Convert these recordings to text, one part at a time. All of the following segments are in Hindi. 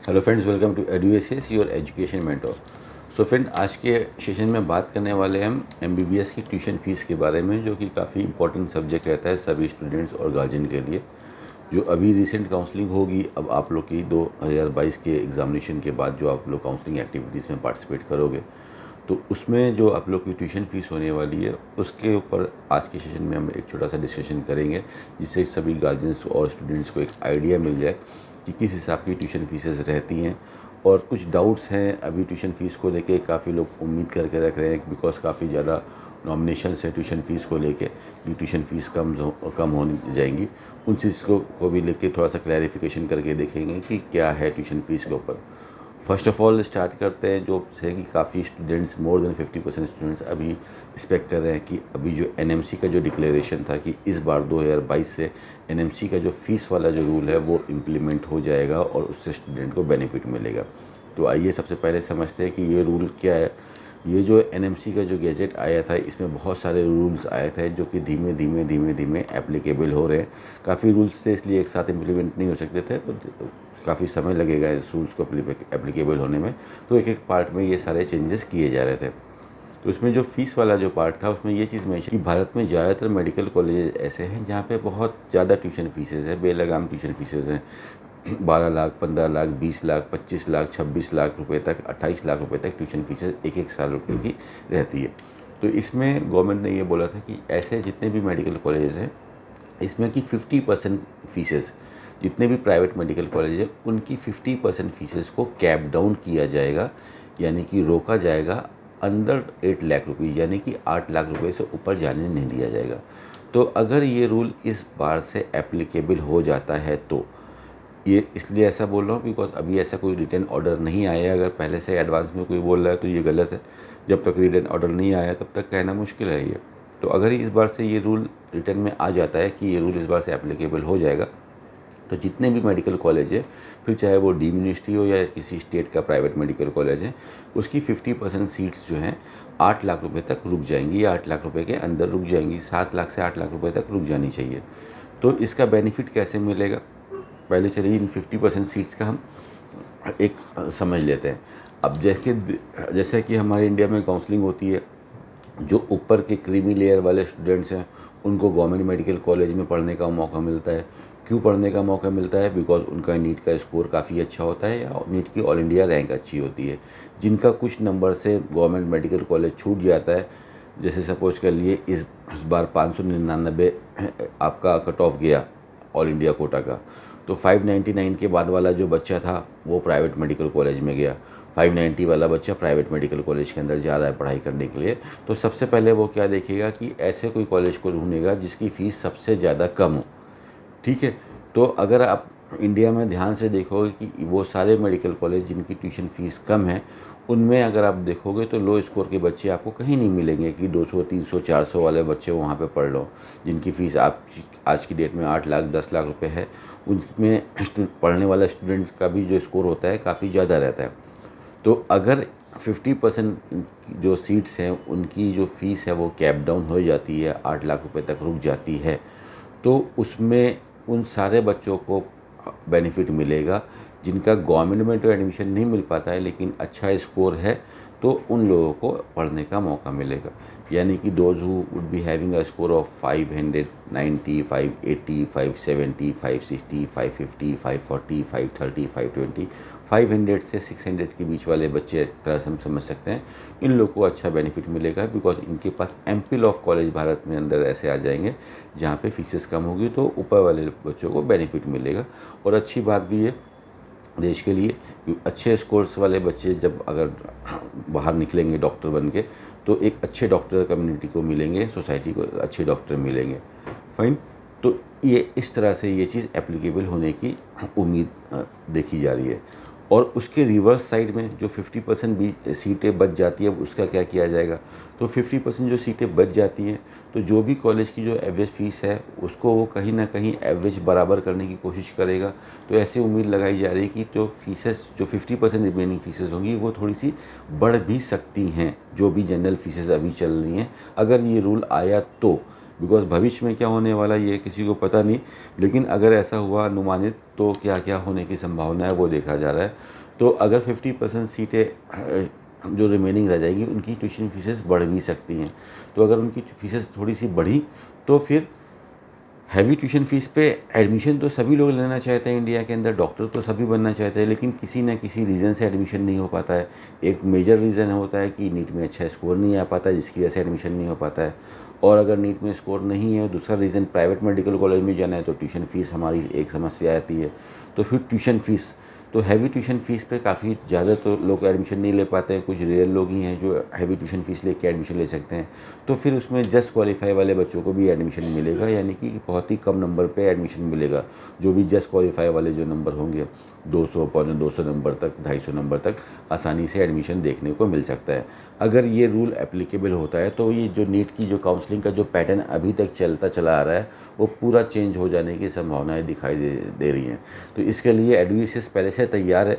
Hello friends, welcome to Eduacious your education mentor. So friend, आज के सेशन में बात करने वाले हैं हम एमबीबीएस की ट्यूशन फ़ीस के बारे में, जो कि काफ़ी इंपॉर्टेंट सब्जेक्ट रहता है सभी स्टूडेंट्स और गार्जियन के लिए। जो अभी रिसेंट काउंसलिंग होगी, अब आप लोग की 2022 के एग्जामिनेशन के बाद जो आप लोग काउंसलिंग एक्टिविटीज़ में पार्टिसिपेट करोगे, तो उसमें जो आप लोग की ट्यूशन फ़ीस होने वाली है उसके ऊपर आज के सेशन में हम एक छोटा सा डिस्कशन करेंगे, जिससे सभी गार्जियंस और स्टूडेंट्स को एक आइडिया मिल जाए कि किस हिसाब की ट्यूशन फ़ीसेस रहती हैं। और कुछ डाउट्स हैं अभी ट्यूशन फ़ीस को लेके, काफ़ी लोग उम्मीद करके रख रहे हैं बिकॉज काफ़ी ज़्यादा नॉमिनेशंस है ट्यूशन फ़ीस को लेके कि ट्यूशन फ़ीस कम होनी जाएंगी। उन चीज़ को भी लेके थोड़ा सा क्लैरिफिकेशन करके देखेंगे कि क्या है ट्यूशन फ़ीस के ऊपर। फर्स्ट ऑफ ऑल स्टार्ट करते हैं जो है कि काफ़ी स्टूडेंट्स, मोर देन 50% स्टूडेंट्स अभी एक्सपेक्ट कर रहे हैं कि अभी जो एनएमसी का जो डिक्लेरेशन था कि इस बार 2022 से एनएमसी का जो फ़ीस वाला जो रूल है वो इम्प्लीमेंट हो जाएगा और उससे स्टूडेंट को बेनिफिट मिलेगा। तो आइए सबसे पहले समझते हैं कि ये रूल क्या है। ये जो एनएमसी का जो गैजेट आया था, इसमें बहुत सारे रूल्स आए थे जो कि धीमे धीमे एप्लीकेबल हो रहे हैं। काफ़ी रूल्स थे, इसलिए एक साथ इम्प्लीमेंट नहीं हो सकते थे, तो काफ़ी समय लगेगा इस रूल्स को एप्लीकेबल होने में। तो एक एक पार्ट में ये सारे चेंजेस किए जा रहे थे। तो इसमें जो फ़ीस वाला जो पार्ट था उसमें ये चीज़ मेंशन कि भारत में ज़्यादातर मेडिकल कॉलेज ऐसे हैं जहाँ पे बहुत ज़्यादा ट्यूशन फ़ीसेज़ हैं, बेलगाम ट्यूशन फ़ीसेज़ हैं। 12 लाख, 15 लाख, 20 लाख, 25 लाख, 26 लाख रुपए तक, 28 लाख रुपए तक ट्यूशन फ़ीसेज़ एक एक साल रुपए की रहती है। तो इसमें गवर्नमेंट ने ये बोला था कि ऐसे जितने भी मेडिकल कॉलेजेस हैं, इसमें कि 50% फ़ीसेस, जितने भी प्राइवेट मेडिकल कॉलेज हैं उनकी 50% फ़ीसेस को कैप डाउन किया जाएगा, यानी कि रोका जाएगा अंडर 8 लाख रुपीज़, यानी कि 8 लाख रुपए से ऊपर जाने नहीं दिया जाएगा। तो अगर ये रूल इस बार से एप्लीकेबल हो जाता है, तो ये इसलिए ऐसा बोल रहा हूँ बिकॉज अभी ऐसा कोई रिटन ऑर्डर नहीं आया है। अगर पहले से एडवांस में कोई बोल रहा है तो ये गलत है। जब तक रिटन ऑर्डर नहीं आया तब तक कहना मुश्किल है ये। तो अगर इस बार से ये रूल रिटन में आ जाता है कि ये रूल इस बार से एप्लीकेबल हो जाएगा, तो जितने भी मेडिकल कॉलेज है, फिर चाहे वो डीम्ड यूनिवर्सिटी हो या किसी स्टेट का प्राइवेट मेडिकल कॉलेज है, उसकी 50% सीट्स जो हैं 8 लाख रुपए तक रुक जाएंगी, या 8 लाख रुपए के अंदर रुक जाएंगी। 7 लाख से 8 लाख रुपए तक रुक जानी चाहिए। तो इसका बेनिफिट कैसे मिलेगा, पहले चलिए इन 50% सीट्स का हम एक समझ लेते हैं। अब जैसे कि हमारे इंडिया में काउंसलिंग होती है, जो ऊपर के क्रीमी लेयर वाले स्टूडेंट्स हैं उनको गवर्नमेंट मेडिकल कॉलेज में पढ़ने का मौका मिलता है। क्यों पढ़ने का मौका मिलता है? बिकॉज उनका नीट का स्कोर काफ़ी अच्छा होता है या नीट की ऑल इंडिया रैंक अच्छी होती है। जिनका कुछ नंबर से गवर्नमेंट मेडिकल कॉलेज छूट जाता है, जैसे सपोज कर लिए इस बार 599 आपका कट ऑफ गया ऑल इंडिया कोटा का, तो 599 के बाद वाला जो बच्चा था वो प्राइवेट मेडिकल कॉलेज में गया। 590 वाला बच्चा प्राइवेट मेडिकल कॉलेज के अंदर जा रहा है पढ़ाई करने के लिए। तो सबसे पहले वो क्या देखेगा कि ऐसे कोई कॉलेज को ढूंढेगा जिसकी फ़ीस सबसे ज़्यादा कम हो। ठीक है। तो अगर आप इंडिया में ध्यान से देखोगे कि वो सारे मेडिकल कॉलेज जिनकी ट्यूशन फ़ीस कम है, उनमें अगर आप देखोगे तो लो स्कोर के बच्चे आपको कहीं नहीं मिलेंगे कि 200, 300, 400 वाले बच्चे वहाँ पे पढ़ लो। जिनकी फ़ीस आप आज की डेट में 8 लाख, 10 लाख रुपए है, उनमें पढ़ने वाला स्टूडेंट का भी जो स्कोर होता है काफ़ी ज़्यादा रहता है। तो अगर 50% जो सीट्स हैं उनकी जो फ़ीस है वो कैप डाउन हो जाती है, 8 लाख रुपए तक रुक जाती है, तो उसमें उन सारे बच्चों को बेनिफिट मिलेगा जिनका गवर्नमेंट में तो एडमिशन नहीं मिल पाता है लेकिन अच्छा स्कोर है, तो उन लोगों को पढ़ने का मौका मिलेगा। यानी कि those who would be having a score of 590, 580, 570, 560, 550, 540, 530, 520, 500 से 600 के बीच वाले बच्चे एक तरह से हम समझ सकते हैं, इन लोगों को अच्छा बेनिफिट मिलेगा बिकॉज इनके पास एम्पल ऑफ कॉलेज भारत में अंदर ऐसे आ जाएंगे जहाँ पे फीसेस कम होगी, तो ऊपर वाले बच्चों को बेनिफिट मिलेगा। और अच्छी बात भी है देश के लिए कि अच्छे स्कोर्स वाले बच्चे जब अगर बाहर निकलेंगे डॉक्टर बन के, तो एक अच्छे डॉक्टर कम्युनिटी को मिलेंगे, सोसाइटी को अच्छे डॉक्टर मिलेंगे। फाइन। तो ये इस तरह से ये चीज़ एप्लीकेबल होने की उम्मीद देखी जा रही है। और उसके रिवर्स साइड में जो 50% भी सीटें बच जाती है उसका क्या किया जाएगा? तो 50% जो सीटें बच जाती हैं, तो जो भी कॉलेज की जो एवरेज फ़ीस है उसको वो कहीं ना कहीं एवरेज बराबर करने की कोशिश करेगा। तो ऐसे उम्मीद लगाई जा रही है कि जो फीसेस, जो 50% रिमेनिंग फीसेस होंगी वो थोड़ी सी बढ़ भी सकती हैं, जो भी जनरल फीसेस अभी चल रही हैं। अगर ये रूल आया तो बिकॉज भविष्य में क्या होने वाला ये किसी को पता नहीं, लेकिन अगर ऐसा हुआ अनुमानित तो क्या क्या होने की संभावना है वो देखा जा रहा है। तो अगर 50% सीटें जो रिमेनिंग रह जाएगी उनकी ट्यूशन फीसेस बढ़ भी सकती हैं। तो अगर उनकी फीसेस थोड़ी सी बढ़ी तो फिर हैवी ट्यूशन फीस पे एडमिशन तो सभी लोग लेना चाहते हैं इंडिया के अंदर, डॉक्टर तो सभी बनना चाहते हैं, लेकिन किसी न किसी रीज़न से एडमिशन नहीं हो पाता है। एक मेजर रीज़न होता है कि नीट में अच्छा स्कोर नहीं आ पाता है, जिसकी वजह से एडमिशन नहीं हो पाता है। और अगर नीट में स्कोर नहीं है, दूसरा रीज़न प्राइवेट मेडिकल कॉलेज में जाना है तो ट्यूशन फ़ीस हमारी एक समस्या आती है। तो फिर ट्यूशन फ़ीस, तो हैवी ट्यूशन फ़ीस पे काफ़ी ज़्यादा तो लोग एडमिशन नहीं ले पाते हैं, कुछ रेयर लोग ही हैं जो हैवी ट्यूशन फ़ीस लेके एडमिशन ले सकते हैं। तो फिर उसमें जस्ट क्वालिफाई वाले बच्चों को भी एडमिशन मिलेगा, यानी कि बहुत ही कम नंबर पे एडमिशन मिलेगा। जो भी जस्ट क्वालिफाई वाले जो नंबर होंगे 200 पौने 200 नंबर तक, 250 नंबर तक आसानी से एडमिशन देखने को मिल सकता है। अगर ये रूल एप्लीकेबल होता है तो ये जो नीट की जो काउंसलिंग का जो पैटर्न अभी तक चलता चला आ रहा है वो पूरा चेंज हो जाने की संभावनाएं दिखाई दे रही हैं। तो इसके लिए एडमिनिस्ट्रेशन पहले से तैयार है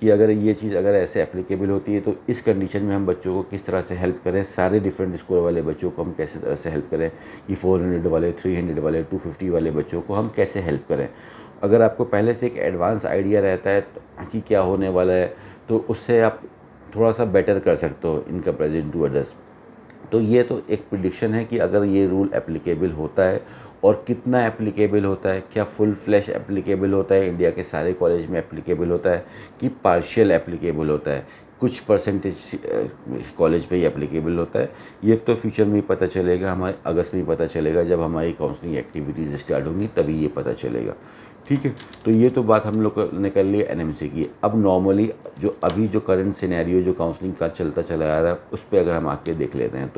कि अगर ये चीज़ अगर ऐसे एप्लीकेबल होती है तो इस कंडीशन में हम बच्चों को किस तरह से हेल्प करें, सारे डिफरेंट स्कोर वाले बच्चों को हम कैसे तरह से हेल्प करें, कि 400 वाले, 300 वाले, 250 वाले बच्चों को हम कैसे हेल्प करें। अगर आपको पहले से एक एडवांस आइडिया रहता है कि क्या होने वाला है तो उससे आप थोड़ा सा बेटर कर सकते हो इन कंपेरिजन टू अदर्स। तो ये तो एक प्रिडिक्शन है कि अगर ये रूल एप्लीकेबल होता है और कितना एप्लीकेबल होता है, क्या फुल फ्लैश एप्लीकेबल होता है, इंडिया के सारे कॉलेज में एप्लीकेबल होता है कि पार्शियल एप्लीकेबल होता है, कुछ परसेंटेज कॉलेज पे ही एप्लीकेबल होता है, ये तो फ्यूचर में ही पता चलेगा, हमारे अगस्त में ही पता चलेगा जब हमारी काउंसलिंग एक्टिविटीज़ स्टार्ट होंगी तभी ये पता चलेगा। ठीक है, तो ये तो बात हम लोग ने कर ली एनएमसी की। अब नॉर्मली जो अभी जो करंट सिनेरियो जो काउंसलिंग का चलता चला आ रहा है उस पर अगर हम आके देख लेते हैं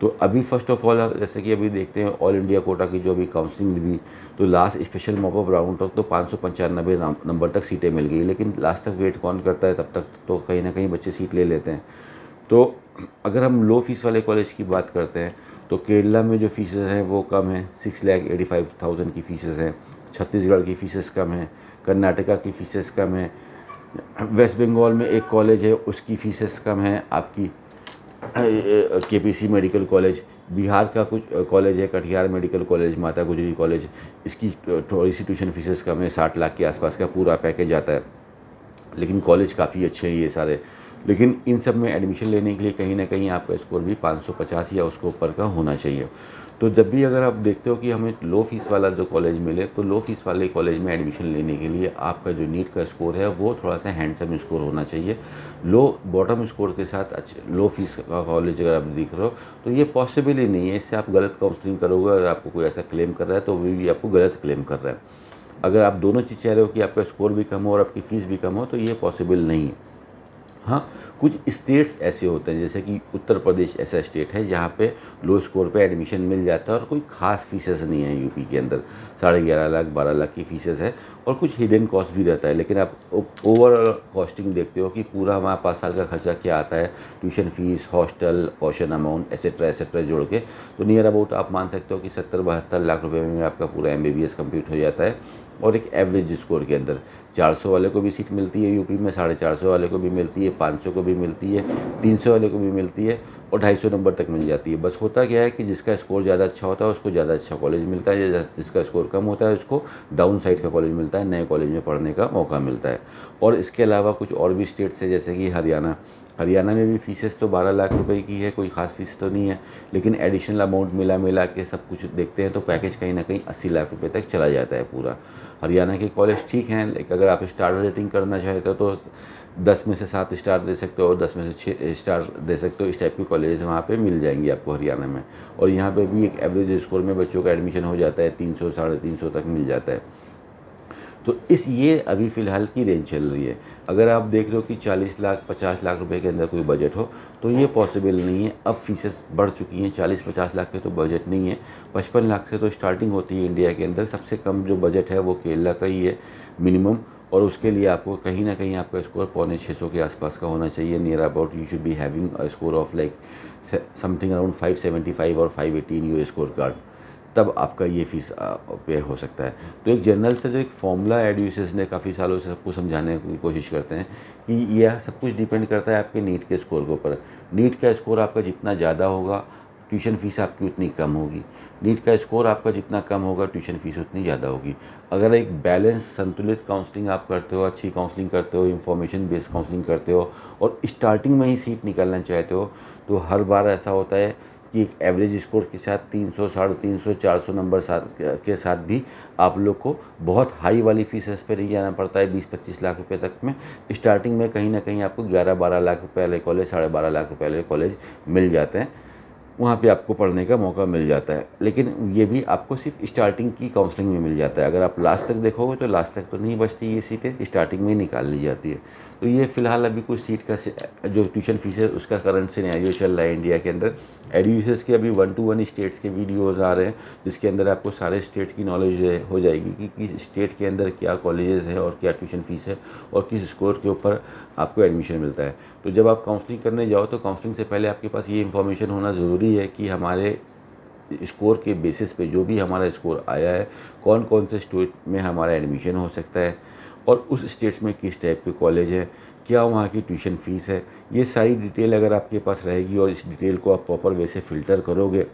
तो अभी फ़र्स्ट ऑफ ऑल जैसे कि अभी देखते हैं ऑल इंडिया कोटा की जो अभी काउंसलिंग हुई तो लास्ट स्पेशल मॉपअप राउंड तक तो 595 नंबर तक सीटें मिल गई, लेकिन लास्ट तक वेट कौन करता है, तब तक तो कहीं ना कहीं बच्चे सीट ले लेते हैं। तो अगर हम लो फीस वाले कॉलेज की बात करते हैं तो केरला में जो फीसेस हैं वो कम है, 6,85,000 की फ़ीसेस हैं। छत्तीसगढ़ की फ़ीसेस कम है, कर्नाटका की फ़ीसेस कम है, वेस्ट बंगाल में एक कॉलेज है उसकी फ़ीसेस कम है आपकी केपीसी मेडिकल कॉलेज, बिहार का कुछ कॉलेज है कटिहार मेडिकल कॉलेज, माता गुजरी कॉलेज, इसकी थोड़ी सी ट्यूशन फीसेस कम है, 60 लाख के आसपास का पूरा पैकेज आता है, लेकिन कॉलेज काफ़ी अच्छे हैं ये सारे। लेकिन इन सब में एडमिशन लेने के लिए कहीं ना कहीं आपका स्कोर भी 550 या उसको ऊपर का होना चाहिए। तो जब भी अगर आप देखते हो कि हमें लो फीस वाला जो कॉलेज मिले तो लो फीस वाले कॉलेज में एडमिशन लेने के लिए आपका जो नीट का स्कोर है वो थोड़ा सा हैंडसम स्कोर होना चाहिए। लो बॉटम स्कोर के साथ अच्छे लो फीस का कॉलेज अगर आप देख रहे हो तो ये पॉसिबल ही नहीं है। इससे आप गलत काउंसलिंग करोगे, अगर आपको कोई ऐसा क्लेम कर रहा है तो वो भी आपको गलत क्लेम कर रहा है। अगर आप दोनों चीज़ चाह रहे हो कि आपका स्कोर भी कम हो और आपकी फ़ीस भी कम हो तो ये पॉसिबल नहीं है। हाँ, कुछ स्टेट्स ऐसे होते हैं जैसे कि उत्तर प्रदेश ऐसा स्टेट है जहाँ पे लो स्कोर पे एडमिशन मिल जाता है और कोई ख़ास फीसेस नहीं है। यूपी के अंदर 11.5 लाख 12 लाख की फ़ीसेस है और कुछ हिडन कॉस्ट भी रहता है, लेकिन आप ओवरऑल कॉस्टिंग देखते हो कि पूरा हमारा 5 साल का खर्चा क्या आता है, tuition fees, hostel, caution amount etcetera जोड़ के, तो नियर अबाउट आप मान सकते हो कि 70-72 लाख रुपये में आपका पूरा MBBS कंप्लीट हो जाता है। और एक एवरेज स्कोर के अंदर 400 वाले को भी सीट मिलती है यूपी में, 450 वाले को भी मिलती है, 500 को भी मिलती है, 300 वाले को भी मिलती है और 250 नंबर तक मिल जाती है। बस होता क्या है कि जिसका स्कोर ज़्यादा अच्छा होता है उसको ज़्यादा अच्छा कॉलेज मिलता है, जिसका स्कोर कम होता है उसको डाउन साइड का कॉलेज मिलता है, नए कॉलेज में पढ़ने का मौका मिलता है। और इसके अलावा कुछ और भी स्टेट्स है जैसे कि हरियाणा में भी फ़ीसेस तो 12 लाख रुपए की है, कोई ख़ास फीस तो नहीं है, लेकिन एडिशनल अमाउंट मिला के सब कुछ देखते हैं तो पैकेज कहीं ना कहीं 80 लाख रुपए तक चला जाता है पूरा। हरियाणा के कॉलेज ठीक हैं, लेकिन अगर आप स्टार रेटिंग करना चाहते हो तो 10 में से 7 स्टार दे सकते हो और 10 में से 6 स्टार दे सकते हो। इस टाइप की कॉलेज वहाँ पे मिल जाएंगी आपको हरियाणा में। और यहाँ पे भी एक एवरेज स्कोर में बच्चों का एडमिशन हो जाता है, 300 350 तक मिल जाता है। तो ये अभी फ़िलहाल की रेंज चल रही है। अगर आप देख रहे हो कि 40 लाख 50 लाख रुपए के अंदर कोई बजट हो तो ये पॉसिबल नहीं है। अब फीसेस बढ़ चुकी हैं, 40-50 लाख के तो बजट नहीं है, 55 लाख से तो स्टार्टिंग होती है इंडिया के अंदर। सबसे कम जो बजट है वो केरला का ही है मिनिमम, और उसके लिए आपको कहीं ना कहीं आपका स्कोर 550 के आसपास का होना चाहिए। Near about you should be having a score of like something around 575 और 580 इन योर स्कोर कार्ड, तब आपका ये फीस पे हो सकता है। तो एक जनरल से जो एक फॉर्मूला एडयूसेस ने काफ़ी सालों से सबको समझाने की कोशिश करते हैं कि यह सब कुछ डिपेंड करता है आपके नीट के स्कोर के ऊपर। नीट का स्कोर आपका जितना ज़्यादा होगा ट्यूशन फ़ीस आपकी उतनी कम होगी। नीट का स्कोर आपका जितना कम होगा, ट्यूशन फ़ीस उतनी ज़्यादा होगी। अगर एक बैलेंस संतुलित काउंसलिंग आप करते हो, अच्छी काउंसलिंग करते हो, इन्फॉर्मेशन बेस्ड काउंसलिंग करते हो और स्टार्टिंग में ही सीट निकालना चाहते हो, तो हर बार ऐसा होता है कि एक एवरेज स्कोर के साथ 300, 350, 400 नंबर के साथ भी आप लोग को बहुत हाई वाली फीसेस पे नहीं जाना पड़ता है 20-25 लाख रुपए तक में। स्टार्टिंग में कहीं ना कहीं आपको 11-12 लाख रुपए वाले कॉलेज, 12.5 लाख रुपए वाले कॉलेज मिल जाते हैं, वहाँ पे आपको पढ़ने का मौका मिल जाता है। लेकिन ये भी आपको सिर्फ स्टार्टिंग की काउंसलिंग में मिल जाता है। अगर आप लास्ट तक देखोगे तो लास्ट तक तो नहीं बचती ये सीटें, स्टार्टिंग में ही निकाल ली जाती है। तो ये फ़िलहाल अभी कुछ सीट का जो ट्यूशन फीस है उसका करंट सिनेरियो चल रहा है इंडिया के अंदर। एडुविसेस के अभी 1 to 1 स्टेट्स के वीडियोज़ आ रहे हैं, जिसके अंदर आपको सारे स्टेट्स की नॉलेज हो जाएगी कि किस स्टेट के अंदर क्या कॉलेजेस हैं और क्या ट्यूशन फीस है और किस स्कोर के ऊपर आपको एडमिशन मिलता है। तो जब आप काउंसलिंग करने जाओ तो काउंसलिंग से पहले आपके पास ये इन्फॉर्मेशन होना ज़रूरी है कि हमारे स्कोर के बेसिस पे जो भी हमारा स्कोर आया है, कौन कौन से स्टेट में हमारा एडमिशन हो सकता है और उस स्टेट्स में किस टाइप के कॉलेज है, क्या वहाँ की ट्यूशन फ़ीस है। ये सारी डिटेल अगर आपके पास रहेगी और इस डिटेल को आप प्रॉपर वे से फ़िल्टर करोगे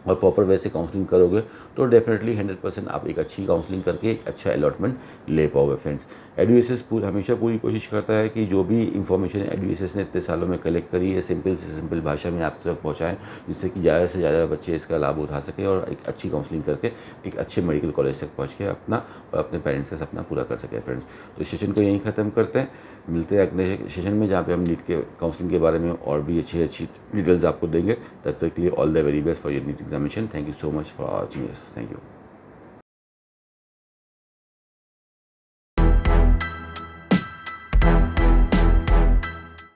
और प्रॉपर वे से काउंसलिंग करोगे तो डेफिनेटली 100% आप एक अच्छी काउंसलिंग करके एक अच्छा अलॉटमेंट ले पाओगे फ्रेंड्स। एडुविसेस हमेशा पूरी कोशिश करता है कि जो भी इंफॉर्मेशन एडुविसेस ने इतने सालों में कलेक्ट करी है सिंपल से सिंपल भाषा में आप तक पहुँचाएँ, जिससे कि ज़्यादा से ज़्यादा बच्चे इसका लाभ उठा सकें और एक अच्छी काउंसलिंग करके एक अच्छे मेडिकल कॉलेज तक पहुँच के अपना और अपने पेरेंट्स का सपना पूरा कर सकें फ्रेंड्स। तो सेशन को यहीं ख़त्म करते हैं, मिलते हैं अगले सेशन में जहाँ पे हम नीट के काउंसलिंग के बारे में और भी अच्छी अच्छी डिटेल्स आपको देंगे। तब तक के लिए all the very best for your NEET examination. Thank you so much for watching this. Thank you.